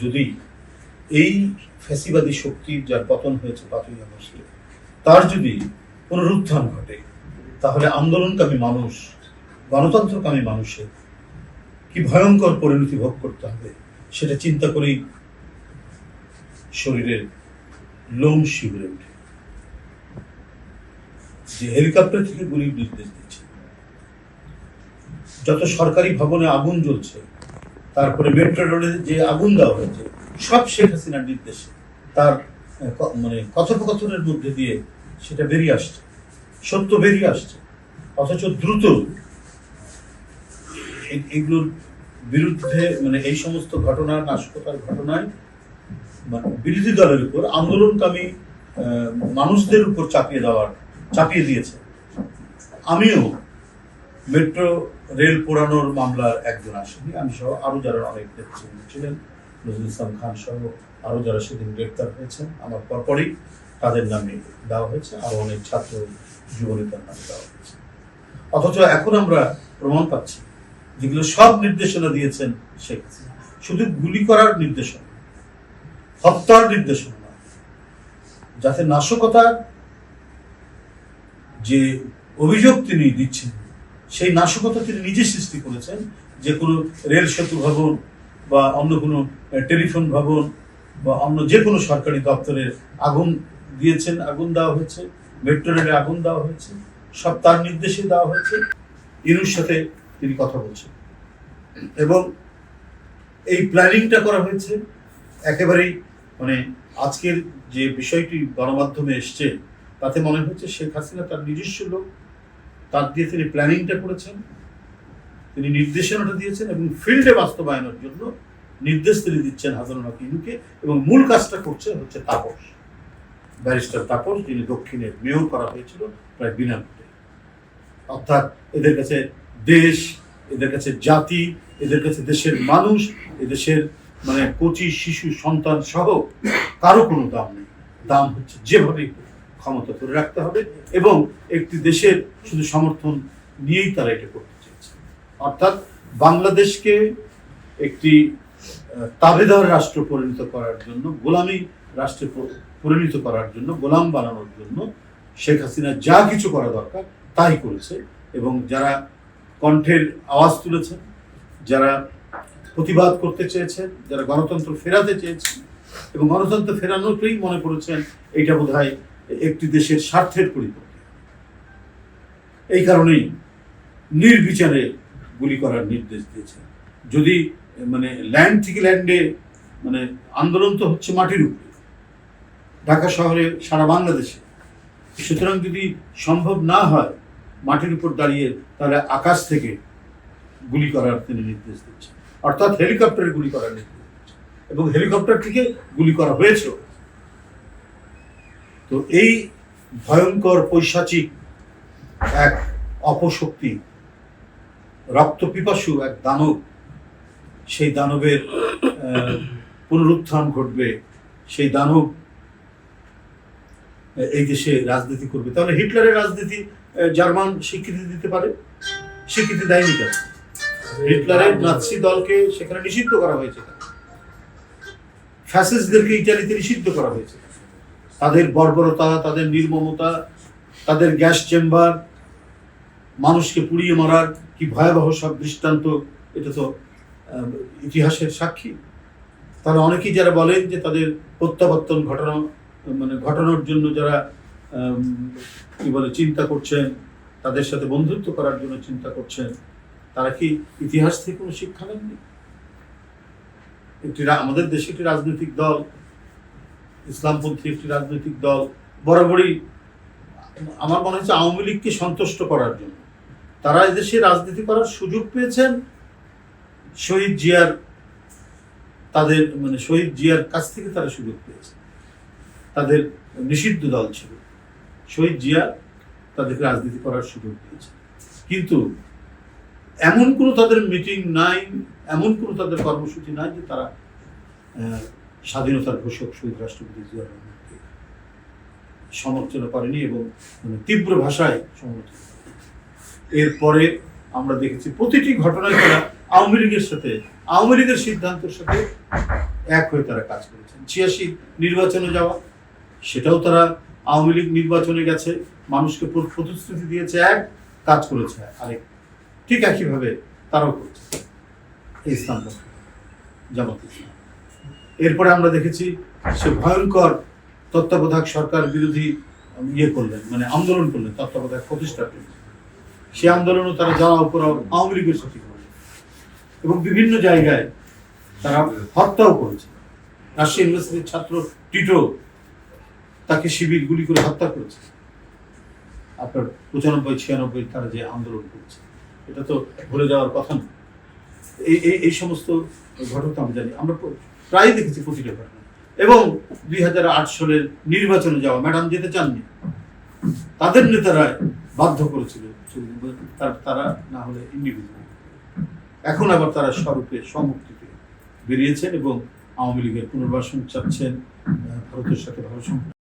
যদি এই ফ্যাসিবাদী শক্তির যার পতন হয়েছে 5ই আগস্টে তার যদি পুনরুত্থান ঘটে, তাহলে আন্দোলনকামী মানুষ, গণতন্ত্রকামী মানুষের কি ভয়ঙ্কর পরিণতি ভোগ করতে হবে সেটা চিন্তা করেই শরীরের লোম শিউরে ওঠে। যে হেলিকপ্টার থেকে গুলির নির্দেশ দিচ্ছে, যত সরকারি ভবনে আগুন জ্বলছে, তারপরে মেট্রো রোডে যে আগুন দেওয়া হয়েছে, সব শেখ হাসিনার নির্দেশে তার মানে কথোপকথনের মধ্যে দিয়ে সেটা বেরিয়ে আসছে, সত্য বেরিয়ে আসছে। অথচ দ্রুত এগুলোর বিরুদ্ধে মানে এই সমস্ত ঘটনা, নাশকতার ঘটনায় বিরোধী দলের উপর, আন্দোলনকামী মানুষদের উপর চাপিয়ে দিয়েছে। আমিও মেট্রো রেল পোড়ানোর মামলার একজন আসামি, আমি সহ আরো যারা অনেক নেতৃত্ব ছিলেন, নজরুল ইসলাম খান সহ আরো যারা সেদিন গ্রেপ্তার হয়েছেন আমার পরপরই তাদের নামে দেওয়া হয়েছে, আরো অনেক ছাত্র যুবনেতার নামে দেওয়া হয়েছে। অথচ এখন আমরা প্রমাণ পাচ্ছি যেগুলো সব নির্দেশনা দিয়েছেন শেখ হাসিনা, শুধু গুলি করার নির্দেশনা, হত্যার নির্দেশনা না, যাতে নাশকতার যে অভিযোগ তিনি দিচ্ছেন সেই নাশকতা তিনি নিজে সৃষ্টি করেছেন। যে কোনো রেল সেতু ভবন বা অন্য কোনো টেলিফোন ভবন বা অন্য যে কোনো সরকারি দপ্তরে আগুন দিয়েছেন, আগুন দেওয়া হয়েছে, মেট্রো রেলে আগুন দেওয়া হয়েছে, সব তার নির্দেশে দেওয়া হয়েছে। ইনুর সাথে তিনি কথা বলছেন এবং এই প্ল্যানিংটা করা হয়েছে একেবারেই মানে আজকের যে বিষয়টি গণমাধ্যমে এসছে তাতে মনে হচ্ছে শেখ হাসিনা তার নিজস্ব লোক, তার দিয়ে তিনি প্ল্যানিংটা করেছেন, তিনি নির্দেশনাটা দিয়েছেন এবং ফিল্ডে বাস্তবায়নের জন্য নির্দেশ তিনি দিচ্ছেন হাসানুল হক ইনুকে। এবং মূল কাজটা করছে হচ্ছে তাপস, ব্যারিস্টার তাপস, যিনি দক্ষিণের মেয়র করা হয়েছিল প্রায় বিনামূল্যে। অর্থাৎ এদের কাছে দেশ, এদের কাছে জাতি, এদের কাছে দেশের মানুষ, এদেশের মানে কচি শিশু সন্তান সহ কারো কোনো দাম নেই। দাম হচ্ছে যেভাবে ক্ষমতা ধরে রাখতে হবে এবং একটি দেশের শুধু সমর্থন নিয়েই তারা এটা করতে চেয়েছে। অর্থাৎ বাংলাদেশকে একটি তাবেদার রাষ্ট্র পরিণত করার জন্য, গোলামী রাষ্ট্রে পরিণত করার জন্য, গোলাম বানানোর জন্য শেখ হাসিনা যা কিছু করা দরকার তাই করেছে। এবং যারা কণ্ঠের আওয়াজ তুলেছেন, যারা প্রতিবাদ করতে চেয়েছেন, যারা গণতন্ত্র ফেরাতে চেয়েছেন এবং গণতন্ত্র ফেরানোকেই মনে করেছেন এইটা বোধহয় একটি দেশের স্বার্থের পরিপন্থী, এই কারণেই নির্বিচারে গুলি করার নির্দেশ দিয়েছেন। যদি মানে ল্যান্ড থেকে ল্যান্ডে মানে আন্দোলন তো হচ্ছে মাটির উপরে, ঢাকা শহরে, সারা বাংলাদেশে। সুতরাং যদি সম্ভব না হয় মাটির উপর দাঁড়িয়ে, তাহলে আকাশ থেকে গুলি করার তিনি নির্দেশ দিচ্ছেন, অর্থাৎ হেলিকপ্টারে গুলি করার নির্দেশ দিচ্ছেন এবং হেলিকপ্টার থেকে গুলি করা হয়েছে। তো এই ভয়ঙ্কর পৈশাচিক এক অপশক্তি, রক্তপিপাসু এক দানব, সেই দানবের পুনরুত্থান ঘটবে, সেই দানব এই দেশে রাজনীতি করবে। তাহলে হিটলারের রাজনীতি জার্মান স্বীকৃতি দিতে পারে? স্বীকৃতি দেয়নি কেন? হিটলারের নাৎসি দলকে সেখানে নিষিদ্ধ করা হয়েছে, ফ্যাসিস্টদেরকে ইতালিতে নিষিদ্ধ করা হয়েছে। তাদের বর্বরতা, তাদের নির্মমতা, তাদের গ্যাস চেম্বার, মানুষকে পুড়িয়ে মারার কি ভয়াবহ সব দৃষ্টান্ত, এটা তো ইতিহাসের সাক্ষী। তাহলে অনেকেই যারা বলেন যে তাদের প্রত্যাবর্তন ঘটানোর জন্য যারা কি বলে চিন্তা করছেন, তাদের সাথে বন্ধুত্ব করার জন্য চিন্তা করছেন, তারা কি ইতিহাস থেকে কোনো শিক্ষা নেননি? আমাদের দেশে একটি রাজনৈতিক দল, ইসলামপন্থী একটি রাজনৈতিক দল, বরাবরই আমার মনে হচ্ছে আওয়ামী লীগকে সন্তুষ্ট করার জন্য তারা এদেশে রাজনীতি করার সুযোগ পেয়েছেন। শহীদ জিয়ার তাদের মানে শহীদ জিয়ার কাছ থেকে তারা সুযোগ পেয়েছে। তাদের নিষিদ্ধ দল ছিল, শহীদ জিয়া তাদেরকে রাজনীতি করার সুযোগ দিয়েছে। কিন্তু এমন কোনো তাদের মিটিং নাই, এমন কোনো তাদের কর্মসূচি নাই যে তারা স্বাধীনতার ঘোষক শহীদ রাষ্ট্রপতি জিয়া রহমানকে সমর্থন করেনি এবং তীব্র ভাষায় সমর্থন। এরপরে আমরা দেখেছি প্রতিটি ঘটনায় তারা আওয়ামী লীগের সাথে, আওয়ামী লীগের সিদ্ধান্তের সাথে এক হয়ে তারা কাজ করেছেন। ৮৬ নির্বাচনে যাওয়া, সেটাও তারা আওয়ামী লীগ নির্বাচনে গেছে, মানুষকে প্রতিশ্রুতি দিয়েছে এক, কাজ করেছে আরেক। ঠিক একইভাবে তারাও করছে ইসলাম পক্ষ, জামাত ইসলাম। এরপরে আমরা দেখেছি সে ভয়ঙ্কর তত্ত্বাবধায়ক সরকার বিরোধী করলেন, মানে আন্দোলন করলেন তত্ত্বাবধায়ক প্রতিষ্ঠার জন্য। সে আন্দোলনও তারা জ্বালাও পোড়াও আওয়ামী লীগের সাথে করলেন এবং বিভিন্ন জায়গায় তারা হত্যাও করেছে। রাজশাহী ইউনিভার্সিটির ছাত্র টিটো, তাকে শিবির গুলি করে হত্যা করেছে। আপনার ৯৫-৯৬ তারা যে আন্দোলন করেছে, এটা তো ভুলে যাওয়ার কথা না। এই সমস্ত ঘটনা আমরা জানি, আমরা প্রায় দেখেছি প্রতিটা ঘটনা। এবং ২০০৮ সালের নির্বাচনে যাওয়া, ম্যাডাম যেতে চাননি, তাদের নেতারা বাধ্য করেছিল, তারা না হলে ইন্ডিভিজুয়াল। এখন আবার তারা স্বরূপে সম্মুক্তিতে বেরিয়েছেন এবং আওয়ামী লীগের পুনর্বাসন চাচ্ছেন, ভারতের সাথে ভালো সম্পর্ক